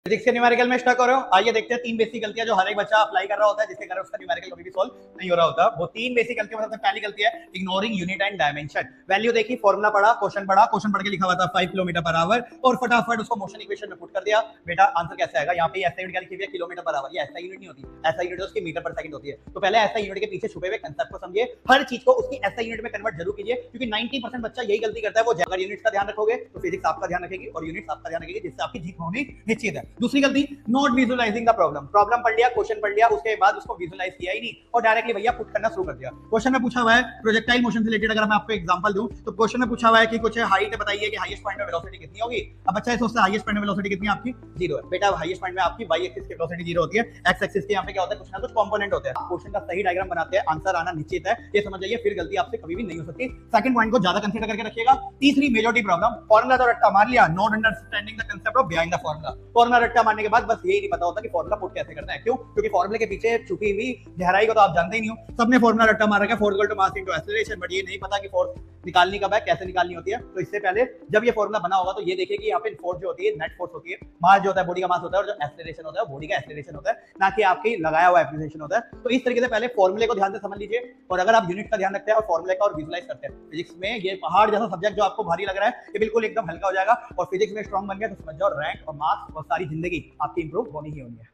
Physics के numerical में stuck हो रहे हो, आइए देखते हैं तीन बेसिक गलतियां जो हर एक बच्चा अप्लाई कर रहा होता है जिसके कारण उसका न्यूमेरिकल कभी भी सॉल्व नहीं हो रहा होता। वो तीन बेसिक गलतियों में सबसे पहली गलती है ignoring unit and dimension. Value देखी, फॉर्मूला पढ़ा, क्वेश्चन पढ़ के लिखा हुआ था 5 किलोमीटर पर आवर और फटाफट उसको मोशन इक्वेशन में पुट कर दिया। बेटा आंसर कैसे आएगा? यहाँ पे ऐसा यूनिट क्या लिखी हुई है? Kilometre per hour. ये ऐसा यूनिट नहीं होती, ऐसा यूनिट उसकी मीटर पर सेकंड होती है। तो पहले ऐसा यूनिट के पीछे छुपे हुए कंसेप्ट को समझिए, हर चीज को उसकी ऐसा यूनिट में कन्वर्ट जरूर कीजिए, क्योंकि 90% बच्चा यही गलती करता है। वो अगर यूनिट्स का ध्यान रखोगे तो फिजिक्स आपका ध्यान रखेगी और यूनिट्स आपका ध्यान रखेगी, जिससे आपकी जीत होनी निश्चित है। दूसरी गलती, not visualising the problem. Problem पढ़ लिया, क्वेश्चन पढ़ लिया, उसके बाद उसको विजुअलाइज किया ही नहीं और डायरेक्टली भैया पुट करना शुरू कर दिया। क्वेश्चन में पूछा हुआ है प्रोजेक्टाइल मोशन से रिलेटेड, अगर मैं आपको एग्जांपल दूं तो क्वेश्चन में पूछा हुआ है कि कुछ हाइट बताइए कि हाईएस्ट पॉइंट में वेलोसिटी कितनी होगी। अब बच्चा सोचता है हाईएस्ट पॉइंट में वेलोसिटी कितनी है आपकी? 0 है। बेटा हाईएस्ट पॉइंट में आपकी वाई एक्सिस की वेलोसिटी 0 होती है, एक्स एक्सिस के यहाँ पे क्या होता है? कुछ ना कुछ कंपोनेंट होते हैं। क्वेश्चन का सही डायग्राम बनाते हैं, आंसर आना निश्चित है, ये समझ जाइए, फिर गलती आपसे कभी भी नहीं हो सकती। सेकंड पॉइंट को ज्यादा कंसीडर करके रखिएगा। तीसरी मेजॉरिटी प्रॉब्लम, फॉर्मूला तो रट्टा मार लिया, not understanding the concept of behind the formula. Formula रट्टा मारने के बाद बस यही नहीं पता होता कि फॉर्मूला पुट कैसे करना है। क्यों? क्योंकि फॉर्मूले के पीछे छुपी हुई गहराई को तो आप जानते ही नहीं हो। सबने फॉर्मूला रट्टा मारा है, force equal to mass into acceleration, but ये नहीं पता कि फोर्स निकालनी कब है, कैसे निकालनी होती है। तो इससे पहले जब ये फॉर्मूला बना होगा तो ये देखिए कि यहाँ पे फोर्स जो होती है नेट फोर्स होती है, मास जो होता है बॉडी का मास होता है, और जो एक्सीलरेशन होता है बॉडी का एक्सीलरेशन होता है, ना कि आपकी लगाया हुआ एक्सीलरेशन होता है। तो इस तरीके से पहले फॉर्मूले को ध्यान से समझ लीजिए, और अगर आप यूनिट का ध्यान रखते हैं और फॉर्मूले का और विजुअलाइज करते हैं, फिजिक्स में ये पहाड़ जैसा सब्जेक्ट जो आपको भारी लग रहा है ये बिल्कुल एकदम हल्का हो जाएगा। और फिजिक्स में स्ट्रॉन्ग बन गया तो समझ जाओ रैंक और मार्क्स और सारी जिंदगी आपकी इंप्रूव होनी ही होनी है।